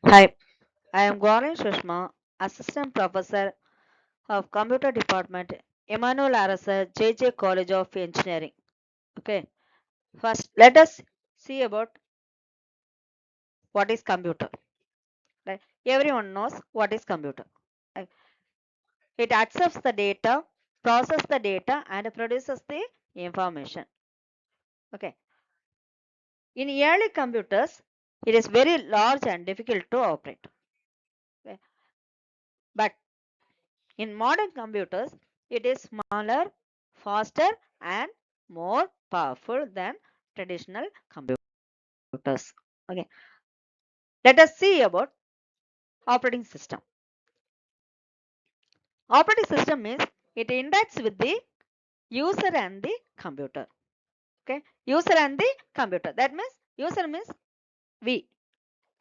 Hi, I am Gorlin Sushma, Assistant Professor of Computer Department, Emmanuel Arasa, JJ College of Engineering. Okay, first let us see about what is computer. Right? Everyone knows what is computer. Right? It accepts the data, processes the data, and produces the information. Okay, in early computers, it is very large and difficult to operate. Okay? But in modern computers, it is smaller, faster, and more powerful than traditional computers. Okay, let us see about operating system. Operating system means it interacts with the user and the computer. Okay, user and the computer. That means user means we,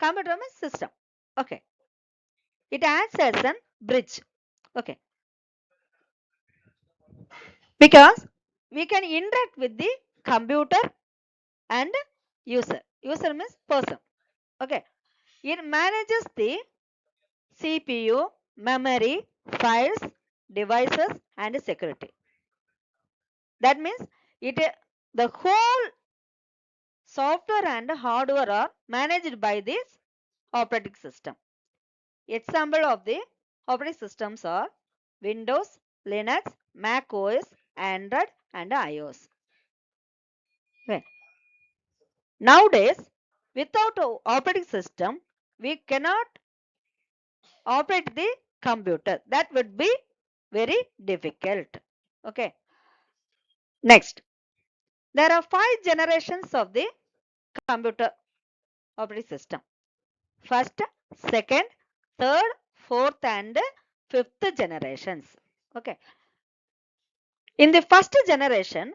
computer means system. Okay, it acts as a bridge. Okay, because we can interact with the computer and user. User means person. Okay, it manages the CPU, memory, files, devices, and security. That means it the whole software and hardware are managed by this operating system. Example of the operating systems are Windows, Linux, Mac OS, Android, and iOS. Okay. Nowadays, without operating system, we cannot operate the computer. That would be very difficult. Okay. Next, there are 5 generations of the computer operating system. First, second, third, fourth, and fifth generations. Okay. In the first generation,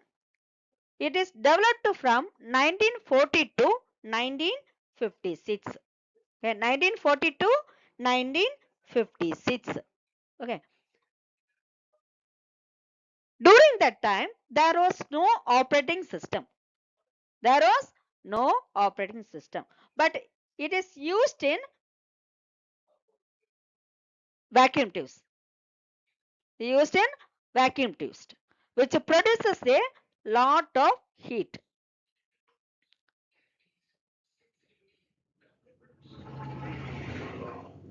it is developed from 1940 to 1956. Okay, 1940 to 1956. Okay. During that time, there was no operating system. There was no operating system, but it is used in vacuum tubes. Used in vacuum tubes, which produces a lot of heat.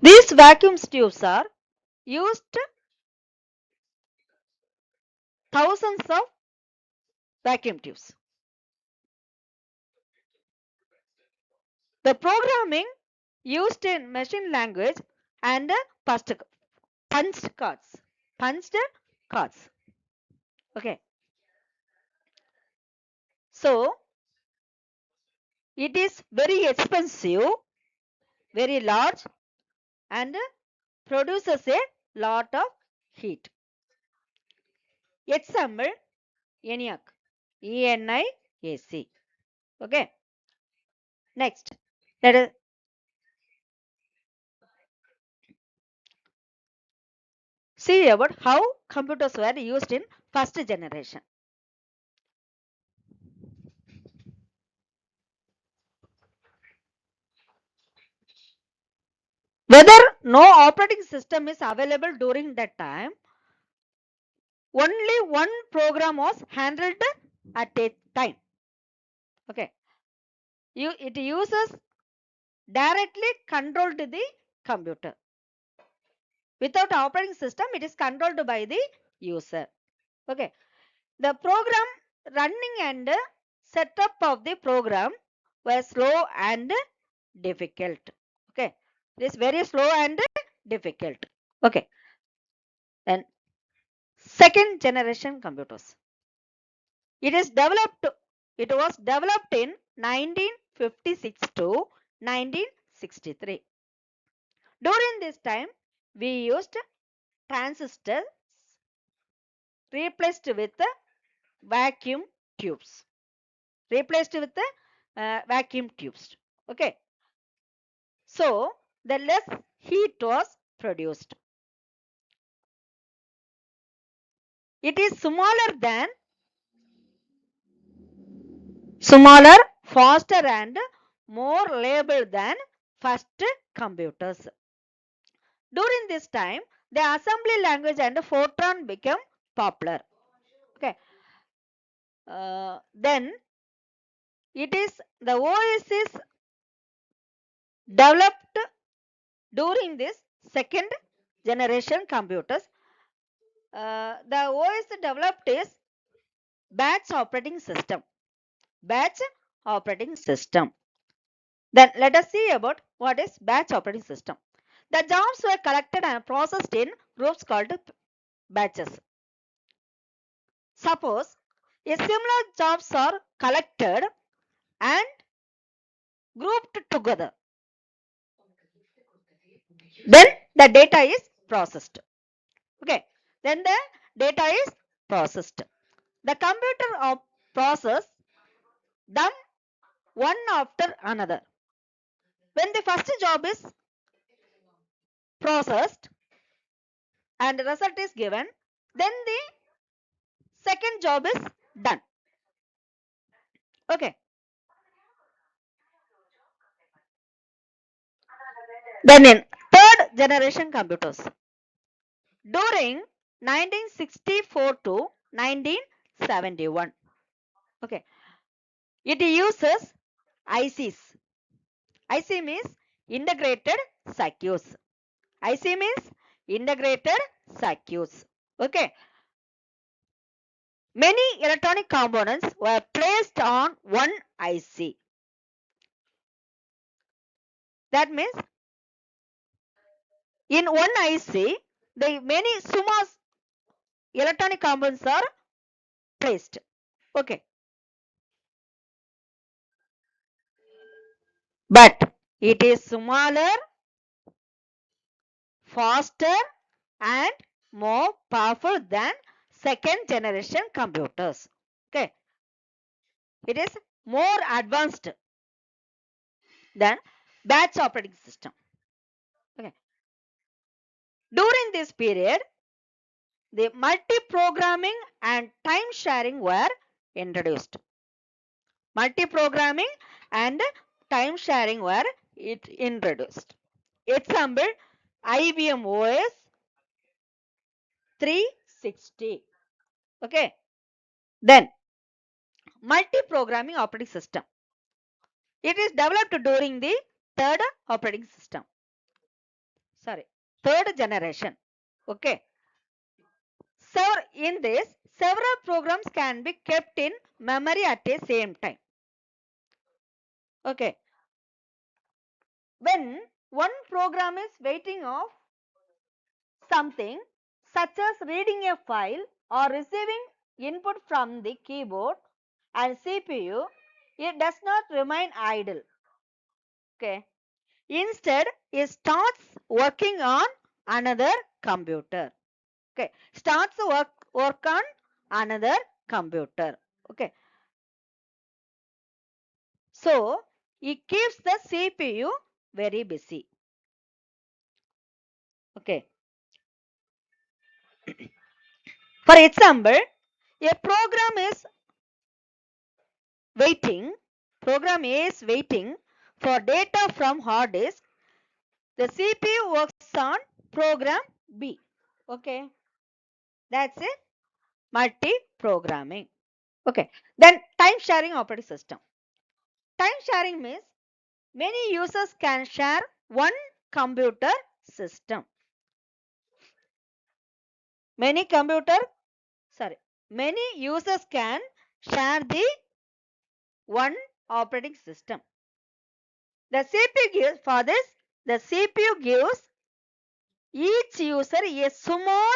These vacuum tubes are used thousands of vacuum tubes. The programming used in machine language and punched cards. Punched cards. Okay. So it is very expensive, very large, and produces a lot of heat. Example, ENIAC. ENIAC. Okay. Next, let us see about how computers were used in first generation. Whether no operating system is available during that time, only one program was handled at a time. Okay. It uses directly controlled the computer. Without operating system, it is controlled by the user. Okay. The program running and setup of the program were slow and difficult. Okay. It is very slow and difficult. Okay. Then second generation computers. It is developed. It was developed in 1956 to 1963. During this time, we used transistors replaced with vacuum tubes. Replaced with vacuum tubes. Okay. So the less heat was produced. It is smaller, faster, and more reliable than first computers. During this time, the assembly language and Fortran became popular. Okay. Then it is the OS is developed during this second generation computers. The OS developed is batch operating system. Batch operating system. Then let us see about what is batch operating system. The jobs were collected and processed in groups called batches. Suppose a similar jobs are collected and grouped together. Then the data is processed. Okay. Then the data is processed. The computer process them one after another. When the first job is processed and the result is given, then the second job is done. Okay. Then in third generation computers, during 1964 to 1971, okay, it uses ICs. IC means integrated circuits. IC means integrated circuits. Okay. Many electronic components were placed on one IC. That means in one IC, the many small electronic components are placed. Okay. But it is smaller, faster and more powerful than second generation computers. Okay. It is more advanced than batch operating system. Okay. During this period, the multi-programming and time sharing were introduced. Multi-programming and time sharing were introduced. Example, IBM OS 360. Okay. Then, multi-programming operating system. It is developed during the third operating system. Sorry, third generation. Okay. So, in this, several programs can be kept in memory at the same time. Okay. When one program is waiting of something, such as reading a file or receiving input from the keyboard and CPU, it does not remain idle. Okay. Instead, it starts working on another computer. Okay. Starts work on another computer. Okay. So, it keeps the CPU very busy. Okay. For example, a waiting, program A is waiting for data from hard disk. The CPU works on program B. Okay. That's it. Multi-programming. Okay. Then time sharing operating system. Time sharing means many users can share one computer system. Many users can share the one operating system. The CPU gives for this, the CPU gives each user a small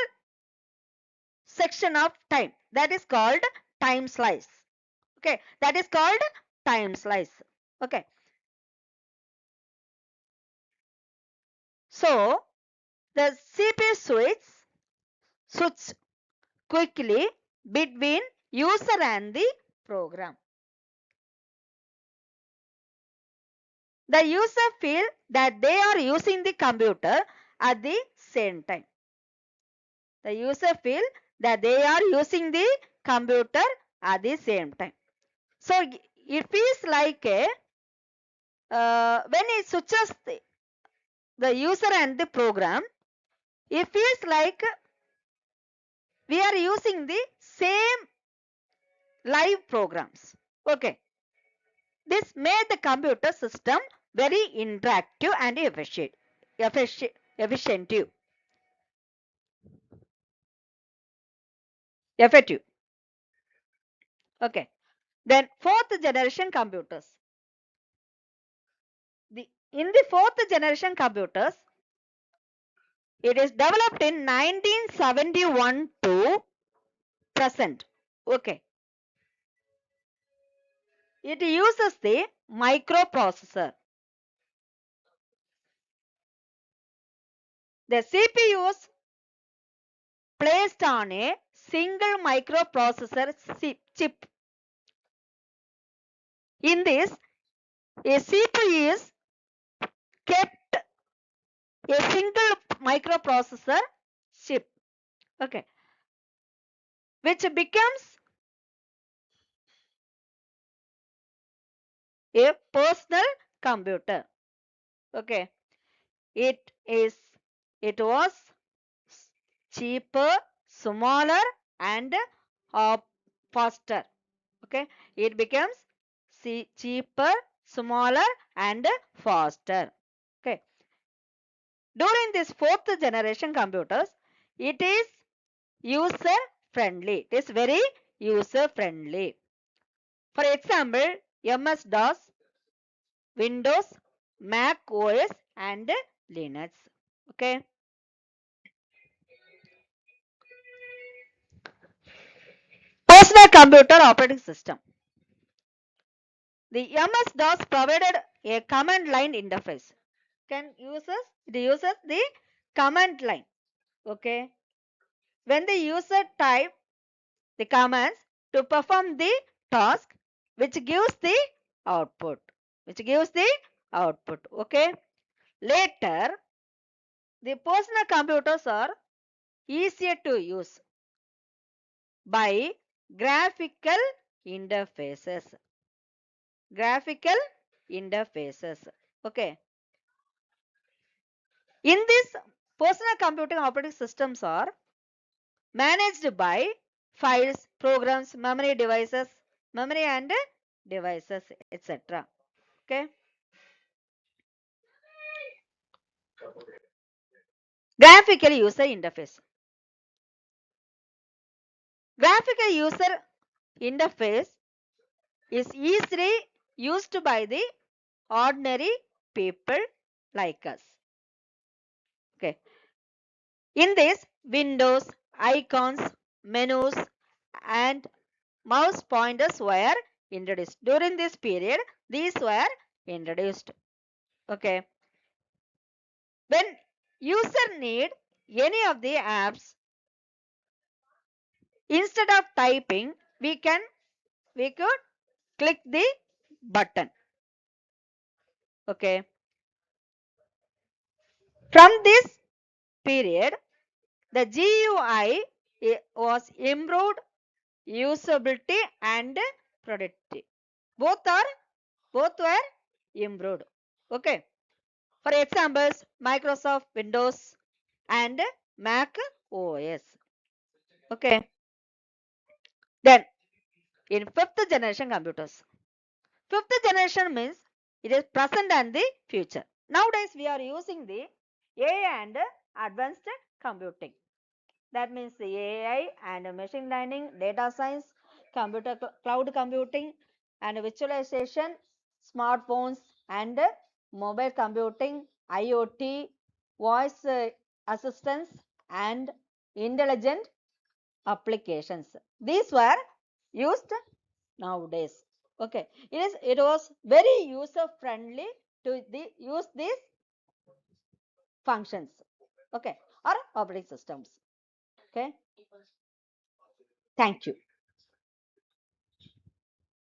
section of time, that is called time slice. Okay, that is called time slice. Okay. So the CPU switch quickly between user and the program. The user feel that they are using the computer at the same time. The user feel that they are using the computer at the same time. So it feels like a when it switches the user and the program, it feels like we are using the same live programs. Okay, this made the computer system very interactive and efficient, effective. Okay, then fourth generation computers. In the fourth generation computers, it is developed in 1971 to present. Okay, it uses the microprocessor. The CPUs placed on a single microprocessor chip. In this, a CPU is kept a single microprocessor chip, okay, which becomes a personal computer. Okay, it is it was cheaper, smaller, and uh, faster. Okay, it becomes cheaper, smaller, and faster. Okay, during this fourth generation computers, it is user friendly. It is very user friendly. For example, MS-DOS, Windows, Mac OS, and Linux. Okay. Personal computer operating system. The MS-DOS provided a command line interface. It uses the command line. Okay. When the user type the commands to perform the task, which gives the output. Okay. Later, the personal computers are easier to use by graphical interfaces. Graphical interfaces. Okay. In this, personal computing operating systems are managed by files, programs, memory and devices, etc. Okay. Graphical user interface. Graphical user interface is easily used by the ordinary people like us. Okay. In this, windows, icons, menus, and mouse pointers were introduced. During this period, these were introduced. Okay. When user need any of the apps, instead of typing, we could click the button. Okay. From this period, the GUI was improved usability and productivity. Both were improved. Okay. For examples, Microsoft Windows and Mac OS. Okay. Then in fifth generation computers. Fifth generation means it is present and the future. Nowadays we are using the AI and advanced computing. That means the AI and machine learning, data science, cloud computing and visualization, smartphones and mobile computing, IoT, voice assistance and intelligent applications. These were used nowadays. Okay, it was very user friendly to use these functions. Okay, or operating systems. Okay, thank you.